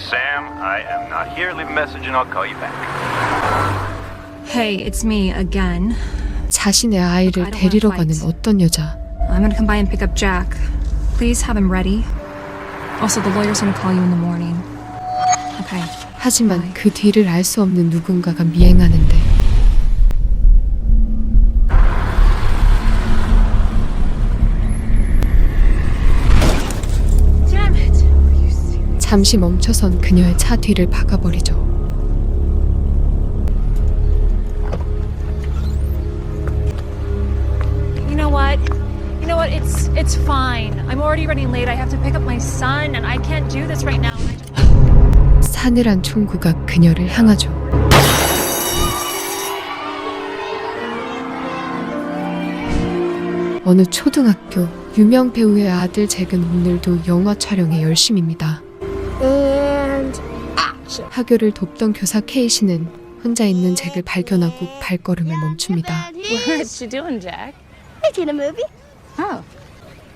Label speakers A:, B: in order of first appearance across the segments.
A: Sam, I am not here. Leave a message and I'll call you back.
B: Hey, it's me again.
C: 자신의 아이를 데리러 가는 어떤 여자.
B: I'm gonna come by and pick up Jack. Please have him ready. Also, the lawyer's gonna call you in the morning. Okay.
C: 하지만 그 뒤를 알 수 없는 누군가가 미행하는데 잠시 멈춰선 그녀의 차 뒤를 박아버리죠.
D: You know what? It's fine. I'm already running late. I have to pick up my son, and I can't do this right now.
C: 사늘한 총구가 그녀를 향하죠. 어느 초등학교 유명 배우의 아들 잭은 오늘도 영화 촬영에 열심입니다. 학교를 돕던 교사 케이시는 혼자 있는 잭을 발견하고 발걸음을 멈춥니다.
E: What you doing, Jack?
F: Making a movie.
E: Oh.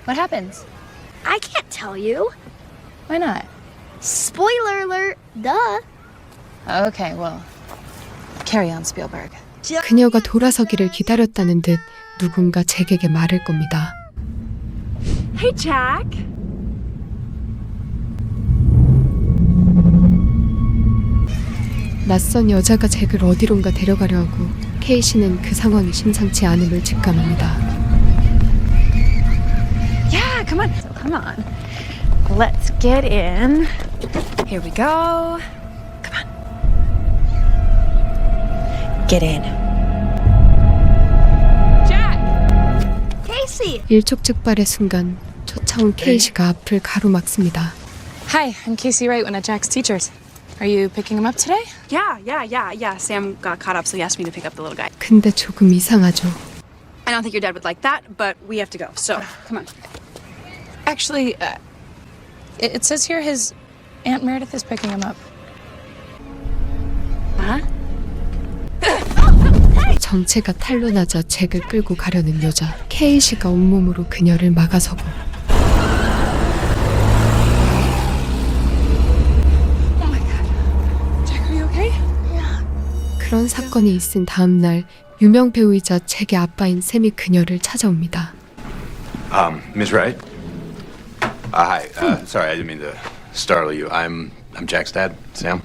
E: What happens?
F: I can't tell you.
E: Why not?
F: Spoiler alert. Duh.
E: Okay, well, carry on, Spielberg.
C: 그녀가 돌아서기를 기다렸다는 듯 누군가 잭에게 말할 겁니다.
B: Hey, Jack.
C: 낯선 여자가 잭을 어디론가 데려가려 하고 케이시는 그 상황이 심상치 않음을 직감합니다.
D: Yeah, come on. So come on. Let's get in. Here we go. Come on. Get in. Jack!
F: Casey.
C: 일촉즉발의 순간 쫓아온 케이시가 앞을 가로막습니다.
E: Hi, I'm Casey Wright, one of Jack's teachers. Are you picking him up today?
G: Yeah. Sam got caught up, so he asked me to pick up the little guy.
C: 근데 조금 이상하죠.
G: I don't think your dad would like that, but we have to go. So, come on.
E: Actually, it says here his Aunt Meredith is picking him up.
G: Huh?
C: 정체가 탄로나자 잭을 끌고 가려는 여자. 케이시가 온몸으로 그녀를 막아서고 그런 사건이 있은 다음 날 유명 배우이자 잭의 아빠인 샘이 그녀를 찾아옵니다.
A: Ms. Wright? Hi. Sorry, I didn't mean to startle you. I'm Jack's dad, Sam.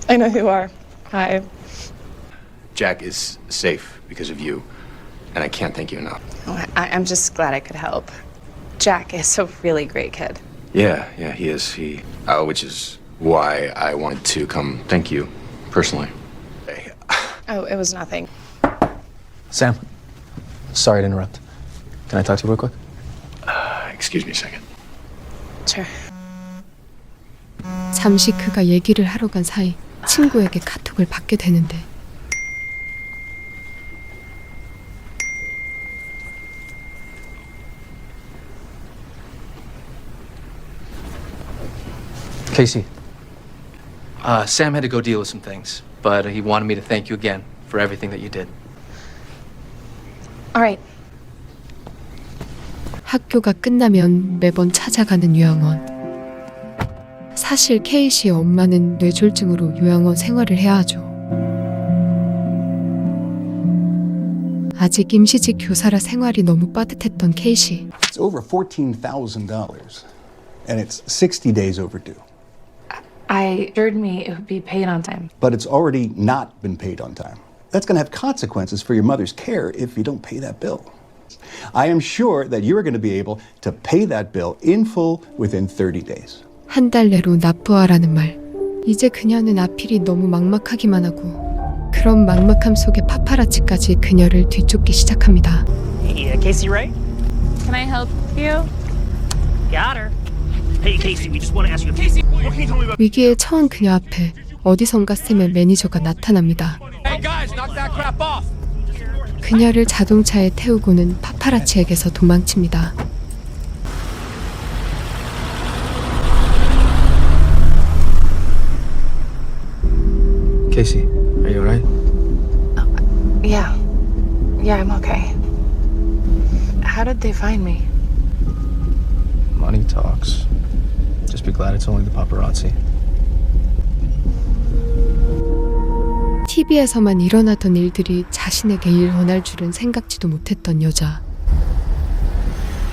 E: I know who you are. Hi.
A: Jack is safe because of you, and I can't thank you enough.
E: Oh, I'm just glad I could help. Jack is a really great kid.
A: Yeah, he is. Which is why I wanted to come thank you personally. Hey.
E: Oh, it was nothing.
H: Sam, sorry to interrupt. Can I talk to you real quick?
A: Excuse me a second.
E: Sure.
C: 잠시 그가 얘기를 하러 간 사이 친구에게 카톡을 받게 되는데
H: Casey, Sam had to go deal with some things, but he wanted me to thank you again for everything that you did.
E: All right.
C: 학교가 끝나면 매번 찾아가는 요양원. 사실 케이시의 엄마는 뇌졸중으로 요양원 생활을 해야 하죠. 아직 임시직 교사라 생활이 너무 빠듯했던 케이시.
I: It's over $14,000, and it's 60 days overdue.
E: I assured me it would be paid on time.
I: But it's already not been paid on time. That's going to have consequences for your mother's care if you don't pay that bill. I am sure that you're going to be able to pay that bill in full within 30 days.
C: 한 달 내로 납부하라는 말. 이제 그녀는 아필이 너무 막막하기만 하고 그런 막막함 속에 파파라치까지 그녀를 뒤쫓기 시작합니다.
J: Hey, Casey Wright?
E: Can I help you?
J: Got her. Hey, Casey, we just want to ask you. Casey, what can you tell me about?
C: 위기에 처한 그녀 앞에 어디선가 샘의 매니저가 나타납니다.
J: Hey guys, knock that crap off.
C: 그녀를 자동차에 태우고는 파파라치에게서 도망칩니다.
H: Casey, are you alright?
E: Yeah, I'm okay. How did they find me?
H: Money talks. Just be glad it's only the paparazzi.
C: TV에서만 일어나던 일들이 자신에게 일어날 줄은 생각지도 못했던 여자.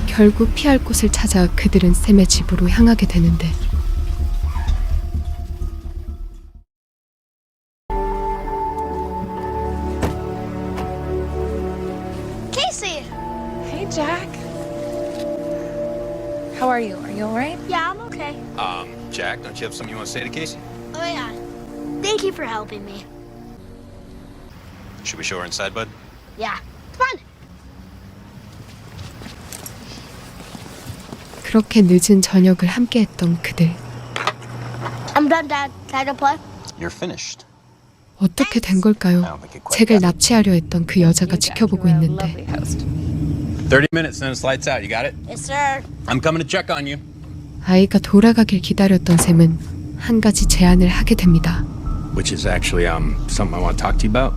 C: 결국 피할 곳을 찾아 그들은 샘의 집으로 향하게 되는데
F: Casey!
E: Hey, Jack. How are you? Are you all right?
F: Yeah, I'm okay.
A: Jack, don't you have something you want to say to Casey?
F: Oh, yeah. Thank you for helping me.
A: Should we show her inside, bud?
F: Yeah. Come on.
C: 그렇게 늦은 저녁을 함께했던 그들.
F: I'm done, Dad. Can I go play?
A: You're finished.
C: 어떻게 된 걸까요? 잭을 납치하려 했던 그 여자가 지켜보고 있는데
E: Lovely host.
A: 30 minutes, then it's lights out. You got it?
F: Yes, sir.
A: I'm coming to check on you.
C: 아이가 돌아가길 기다렸던 샘은 한 가지 제안을 하게 됩니다.
A: Which is actually something I want to talk to you about.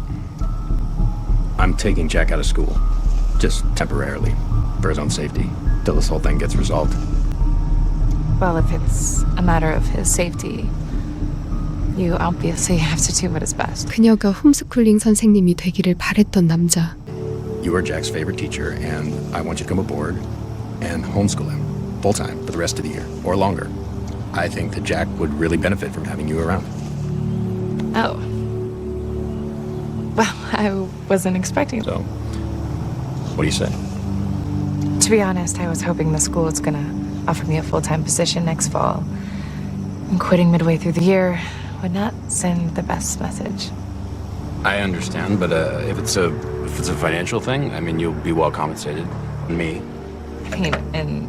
A: I'm taking Jack out of school, just temporarily, for his own safety, till this whole thing gets resolved.
E: Well, if it's a matter of his safety, you obviously have to do what is best.
C: 그녀가 홈스쿨링 선생님이 되기를 바랬던 남자.
A: You are Jack's favorite teacher, and I want you to come aboard and homeschool him full time for the rest of the year or longer. I think that Jack would really benefit from having you around.
E: Oh. Well, I wasn't expecting.
A: So, what do you say?
E: To be honest, I was hoping the school was gonna offer me a full-time position next fall. And quitting midway through the year would not send the best message.
A: I understand, but if it's a financial thing, I mean, you'll be well compensated. Me.
E: I mean,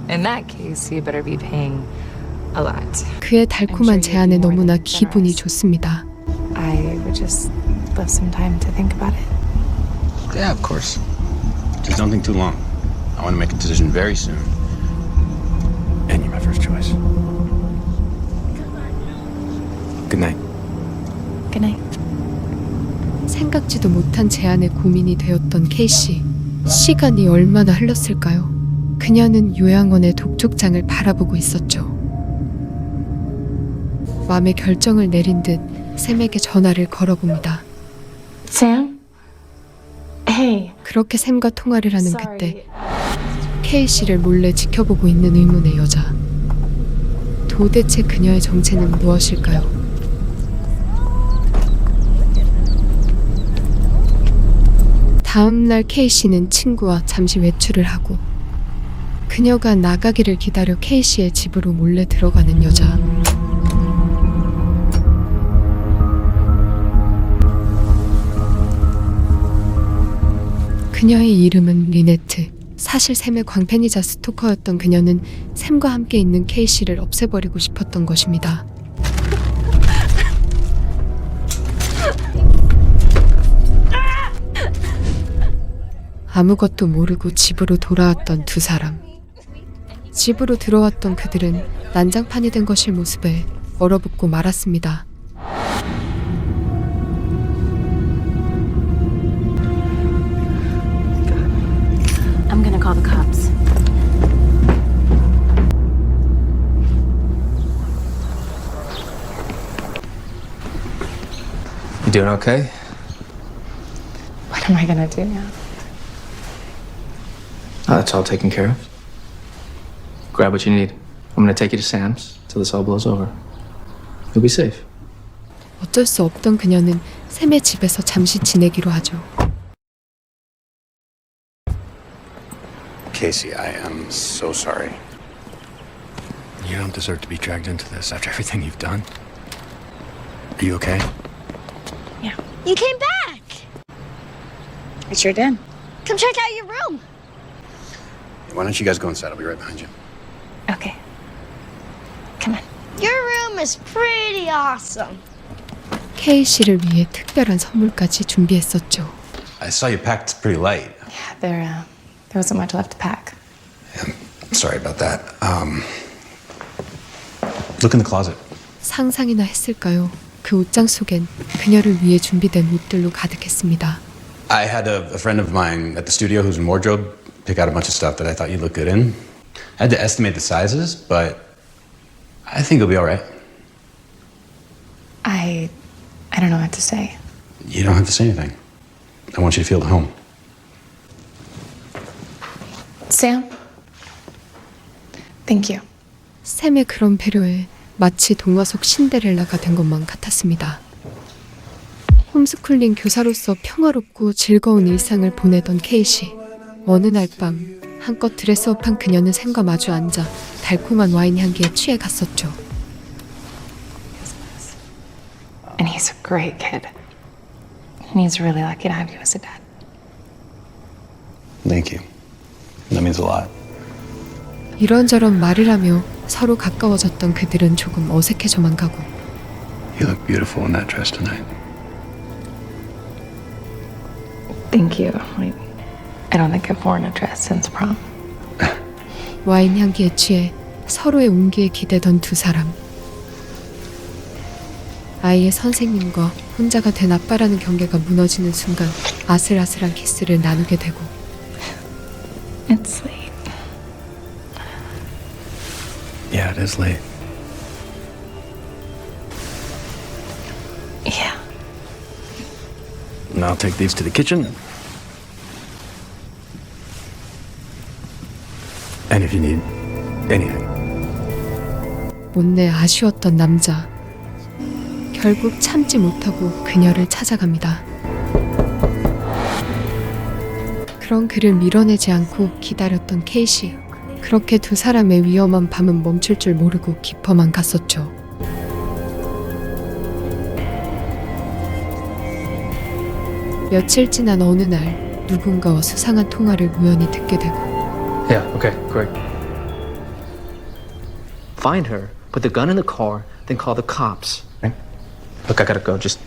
E: in that case, you better be paying a lot.
C: 그의 달콤한 제안에 너무나 기분이 좋습니다.
E: I would just love some time to think about it.
A: Yeah, of course. Just don't think too long. I want to make a decision very soon. And you're my first choice. Good night.
E: Good night.
C: 생각지도 못한 제안에 고민이 되었던 케이시. 시간이 얼마나 흘렀을까요? 그녀는 요양원의 독촉장을 바라보고 있었죠. 마음의 결정을 내린 듯 샘에게 전화를 걸어봅니다.
E: Sam? Hey.
C: 그렇게 샘과 통화를 하는
E: Sorry.
C: 그때 케이시를 몰래 지켜보고 있는 의문의 여자. 도대체 그녀의 정체는 무엇일까요? 다음날 케이시는 친구와 잠시 외출을 하고 그녀가 나가기를 기다려 케이시의 집으로 몰래 들어가는 여자. 그녀의 이름은 리네트. 사실 샘의 광팬이자 스토커였던 그녀는 샘과 함께 있는 케이시를 없애버리고 싶었던 것입니다. 아무것도 모르고 집으로 돌아왔던 두 사람. 집으로 들어왔던 그들은 난장판이 된 것일 모습에 얼어붙고 말았습니다.
D: I'm gonna call the cops.
H: You doing okay?
E: What am I gonna do now?
H: That's all taken care of. Grab what you need. I'm gonna take you to Sam's till this all blows over. You'll be safe.
C: 어쩔 수 없던 그녀는 샘의 집에서 잠시 지내기로 하죠.
A: Casey, I am so sorry. You don't deserve to be dragged into this after everything you've done. Are you okay?
F: You came back!
E: I sure did.
F: Come check out your room.
A: Why don't you guys go inside? I'll be right behind you.
E: Okay. Come on.
F: Your room is pretty awesome.
C: 케이씨를 위해 특별한 선물까지 준비했었죠.
A: I saw you packed pretty light.
E: Yeah, there wasn't much left to pack.
A: Sorry about that. Look in the closet.
C: 상상이나 했을까요? 그 옷장 속엔 그녀를 위해 준비된 옷들로 가득했습니다.
A: I had a friend of mine at the studio who's in wardrobe pick out a bunch of stuff that I thought you'd look good in. I had to estimate the sizes, but I think he'll be all right.
E: I don't know what to say.
A: You don't have to say anything. I want you to feel at home.
E: Sam? Thank you.
C: 샘의 그런 배려에 마치 동화 속 신데렐라가 된 것만 같았습니다. 홈스쿨링 교사로서 평화롭고 즐거운 일상을 보내던 케이시. 어느 날 밤 한껏 드레스업한 그녀는 샘과 마주 앉아 달콤한 와인 향기에 취해 갔었죠.
E: And he's a great kid. And he's really lucky to have you as a dad.
A: Thank you. That means a lot.
C: 이런저런 말을 하며 서로 가까워졌던 그들은 조금 어색해져만 가고
A: You look beautiful in that dress tonight.
E: Thank you. I don't think I've worn a dress since prom.
C: 와인 향기에 취해 서로의 온기에 기대던 두 사람. 아이의 선생님과 혼자가 된 아빠라는 경계가 무너지는 순간 아슬아슬한 키스를 나누게 되고
E: It's late.
A: Yeah, it is late.
E: Yeah.
A: And I'll take these to the kitchen. And if you need anything.
C: 못내 아쉬웠던 남자. 결국 참지 못하고 그녀를 찾아갑니다. 그런 그를 밀어내지 않고 기다렸던 케이시. 그렇게 두 사람의 위험한 밤은 멈출 줄 모르고 깊어만 갔었죠. 며칠 지난 어느 날 누군가와 수상한 통화를 우연히 듣게 되고
H: Yeah, okay, great. Find her, put the gun in the car, then call the cops. Right? Look, I gotta go. Just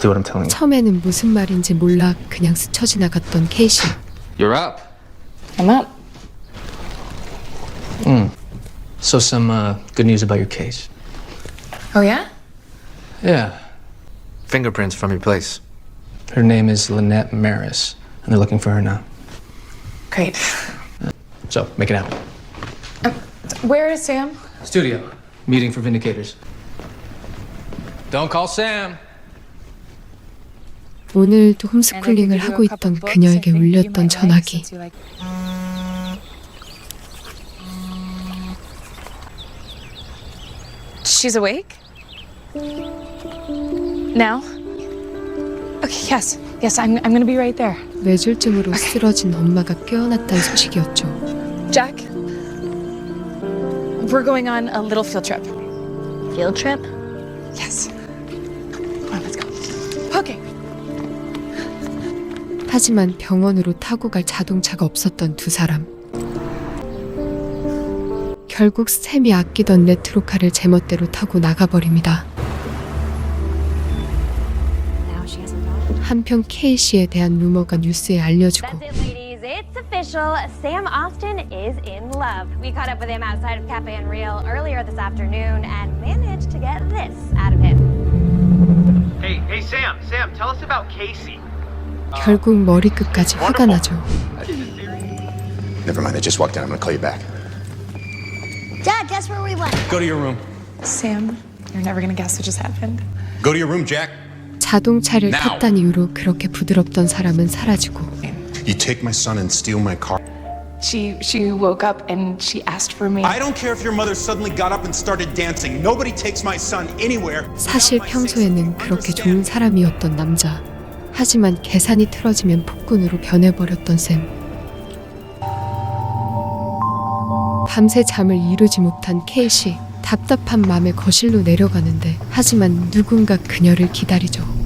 H: do what I'm telling you.
C: 처음에는 무슨 말인지 몰라 그냥 스쳐 지나갔던 케이시.
H: You're up.
E: I'm up.
H: So some good news about your case.
E: Oh, yeah?
H: Yeah.
A: Fingerprints from your place.
H: Her name is Lynette Maris, and they're looking for her now.
E: Great.
H: So, make it happen.
E: Where is Sam?
H: Studio. Meeting for Vindicators. Don't call Sam.
C: 오늘도 홈스쿨링을 하고 있던 그녀에게 울렸던 전화기.
E: She's awake? Now? Okay, yes. Yes, I'm gonna be right there.
C: 뇌졸중으로 쓰러진 엄마가 깨어났다는 소식이었죠.
E: Jack? We're going on a little field trip.
F: Field trip?
E: Yes. Come on, let's go. Okay.
C: 하지만 병원으로 타고 갈 자동차가 없었던 두 사람. 결국 샘이 아끼던 레트로카를 제멋대로 타고 나가버립니다. 한편 케이시에 대한 루머가 뉴스에 알려지고
K: That's it, ladies. It's official. Sam Austin is in love. We caught up with him outside of Cafe and Real earlier this afternoon and managed to get this out of him.
J: Hey, Sam, tell us about Casey.
C: 결국 머리끝까지 화가 나죠.
A: Never mind, I just walked in. I'm gonna call you back.
F: Dad, guess where we went?
A: Go to your room.
E: Sam, you're never gonna guess what just happened.
A: Go to your room, Jack.
C: 자동차를 탔단 이유로 그렇게 부드럽던 사람은 사라지고
L: You take my son and steal my car.
E: She woke up and she asked for me.
L: I don't care if your mother suddenly got up and started dancing. Nobody takes my son anywhere.
C: 사실 평소에는 그렇게 좋은 사람이었던 남자. 하지만 계산이 틀어지면 폭군으로 변해버렸던 샘. 밤새 잠을 이루지 못한 케이시. 답답한 맘에 거실로 내려가는데 하지만 누군가 그녀를 기다리죠.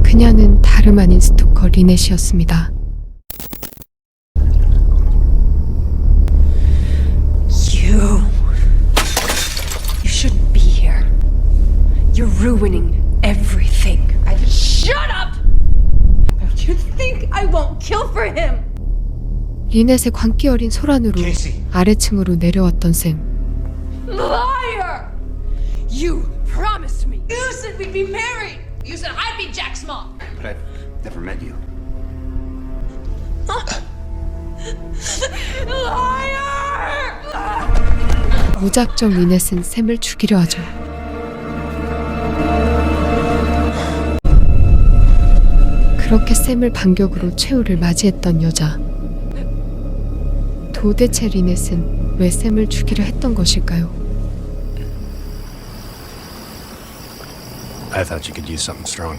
C: 그녀는 다름 아닌 스토커 리넷이었습니다.
M: You shouldn't be here. You're ruining everything. Shut up! You think I won't kill for him?
C: 리넷의 광기 어린 소란으로 아래층으로 내려왔던 샘.
M: Liar! You promised me. You said we'd be married. You said I'd be Jack's mom.
A: But I've never met you.
M: Liar!
C: 무작정 리넷은 샘을 죽이려 하죠. 그렇게 샘을 반격으로 최후를 맞이했던 여자. 도대체 리넷은 왜 샘을 죽이려 했던 것일까요?
A: I thought you could use something strong.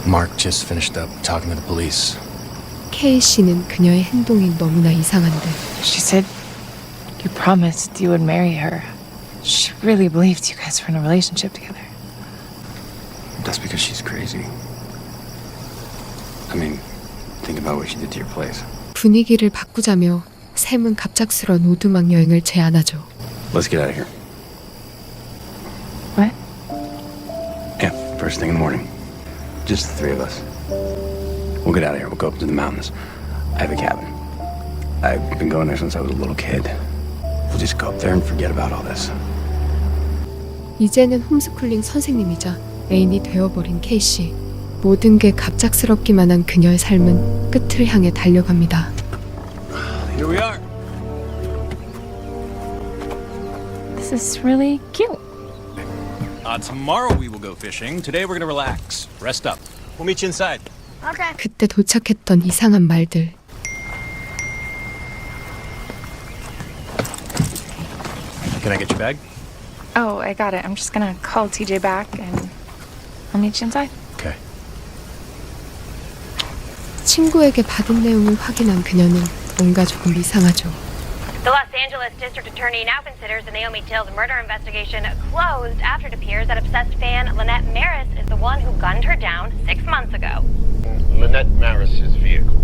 A: Mark just finished up talking to the police.
C: 케이 씨는 그녀의 행동이 너무나 이상한데
E: She said you promised you would marry her. She really believed you guys were in a relationship together.
A: That's because she's crazy. I mean, think about what she did to your place.
C: 분위기를 바꾸자며 샘은 갑작스런 오두막 여행을 제안하죠.
A: Let's get out of here.
E: What?
A: Yeah, first thing in the morning. Just the three of us. We'll get out of here. We'll go up to the mountains. I have a cabin. I've been going there since I was a little kid. We'll just go up there and forget about all this.
C: 이제는 홈스쿨링 선생님이자 애인이 되어버린 케이 씨. 모든 게 갑작스럽기만 한 그녀의 삶은 끝을 향해 달려갑니다.
A: Here we are.
E: This is really cute.
N: Tomorrow we will go fishing. Today we're gonna relax. Rest up. We'll meet you inside.
F: Okay.
C: 그때 도착했던 이상한 말들.
A: Can I get your bag?
E: Oh, I got it. I'm just gonna call TJ back and I'll meet you inside.
A: Okay.
C: 친구에게 받은 내용을 확인한 그녀는 뭔가 조금 이상하죠.
K: The Los Angeles District Attorney now considers the Naomi Till's murder investigation closed after it appears that obsessed fan Lynette Maris is the one who gunned her down 6 months ago.
O: Lynette Maris's vehicle.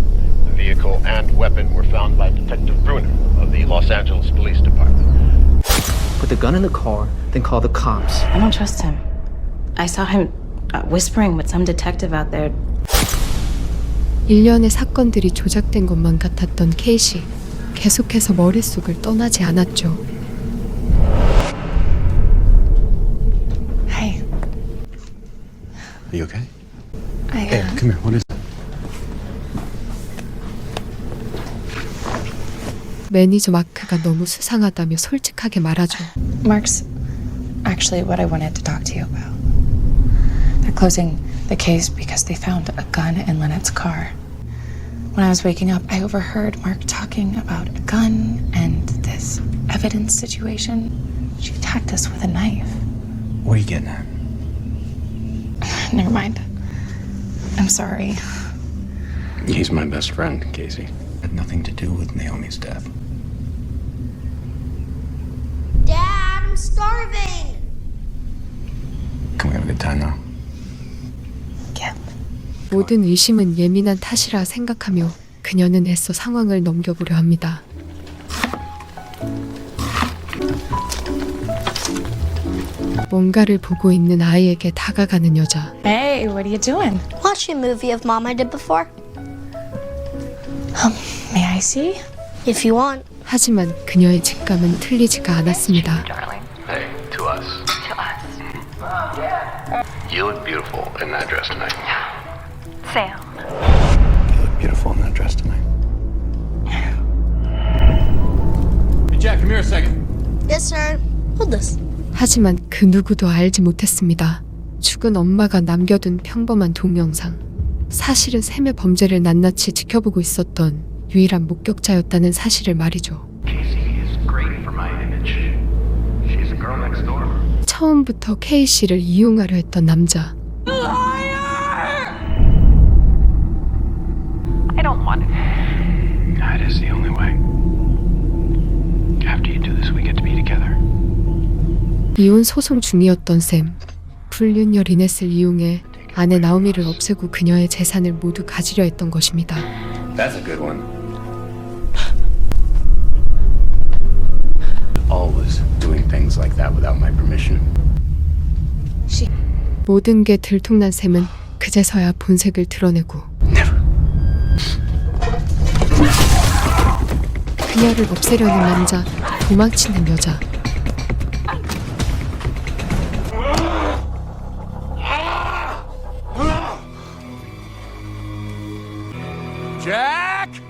O: The vehicle and weapon were found by Detective Bruner of the Los Angeles Police Department.
H: Put the gun in the car, then call the cops.
P: I don't trust him. I saw him whispering with some detective out there.
C: 일련의 사건들이 조작된 것만 같았던 케이 씨. 계속해서 머릿속을 떠나지 않았죠.
E: Hey.
A: Are you okay?
E: I,
A: Come here. What is it?
C: 매니저 마크가 너무 수상하다며 솔직하게 말하죠.
E: Mark's actually what I wanted to talk to you about. They're closing the case because they found a gun in Lynette's car. When I was waking up, I overheard Mark talking about a gun and this evidence situation. She attacked us with a knife.
A: What are you getting at?
E: Never mind. I'm sorry.
A: He's my best friend, Casey. Had nothing to do with Naomi's death.
F: Dad, I'm starving.
A: Can we have a good time now?
C: 모든 의심은 예민한 탓이라 생각하며 그녀는 애써 상황을 넘겨보려 합니다. 뭔가를 보고 있는 아이에게 다가가는 여자.
E: Hey, what are you doing?
F: Watching a movie of Mom I did before.
E: May I see?
F: If you want.
C: 하지만 그녀의 직감은 틀리지가 않았습니다.
O: Hey, to us.
K: To us.
O: You look beautiful in that dress tonight.
K: Sam.
A: You look beautiful in that dress tonight.
N: Hey, Jack, come here a second.
F: Yes, sir. Hold this.
C: 하지만 그 누구도 알지 못했습니다. 죽은 엄마가 남겨둔 평범한 동영상. 사실은 샘의 범죄를 낱낱이 지켜보고 있었던 유일한 목격자였다는 사실을 말이죠.
O: Casey is great for my image. She's a girl next door.
C: 처음부터 케이 씨를 이용하려 했던 남자.
K: I don't want it.
O: That is the only way. After you do this, we get to be together.
C: 이혼 소송 중이었던 샘. 불륜녀 리넷을 이용해 아내 나오미를 없애고 그녀의 재산을 모두 가지려 했던 것입니다.
A: That's a good one. Always doing things like that without my permission.
C: 모든 게 들통난 샘은 그제서야 본색을 드러내고 그녀를 없애려는 남자, 도망치는 여자.
N: Jack!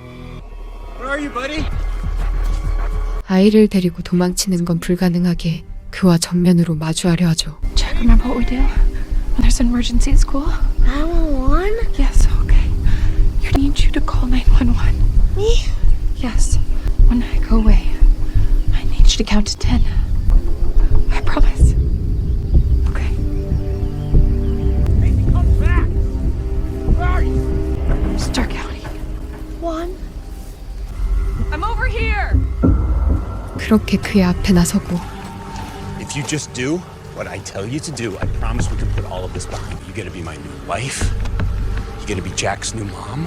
N: Where are you, buddy?
C: 아이를 데리고 도망치는 건 불가능하게 그와 정면으로 마주하려 하죠.
E: Jack, remember what we do when there's an emergency at school?
F: 911?
E: Yes, okay. I need you to call 911.
F: Me?
E: Yes. When I go away, I need you to count to 10. I promise. Okay.
J: Casey, come back! Where are you?
E: Start counting.
F: 1.
M: I'm over here!
C: 그렇게 그의 앞에 나서고
L: If you just do what I tell you to do, I promise we can put all of this behind you. You gotta be my new wife. You gotta be Jack's new mom.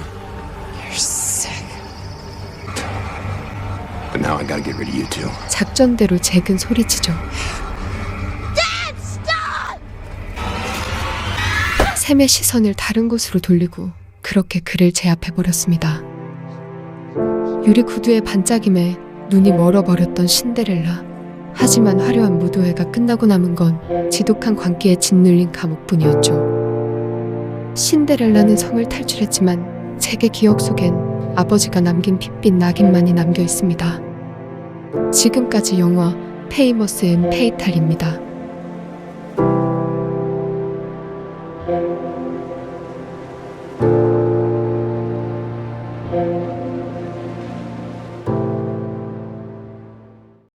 E: You're sick.
A: But now I gotta get rid of you too.
C: 작전대로 잭은 소리치죠.
F: Dad, stop!
C: 샘의 시선을 다른 곳으로 돌리고 그렇게 그를 제압해버렸습니다. 유리 구두의 반짝임에 눈이 멀어버렸던 신데렐라. 하지만 화려한 무도회가 끝나고 남은 건 지독한 광기에 짓눌린 감옥뿐이었죠. 신데렐라는 성을 탈출했지만 잭의 기억 속엔 아버지가 남긴 핏빛 낙인만이 남겨 있습니다. 지금까지 영화 페이머스 앤 페이탈입니다.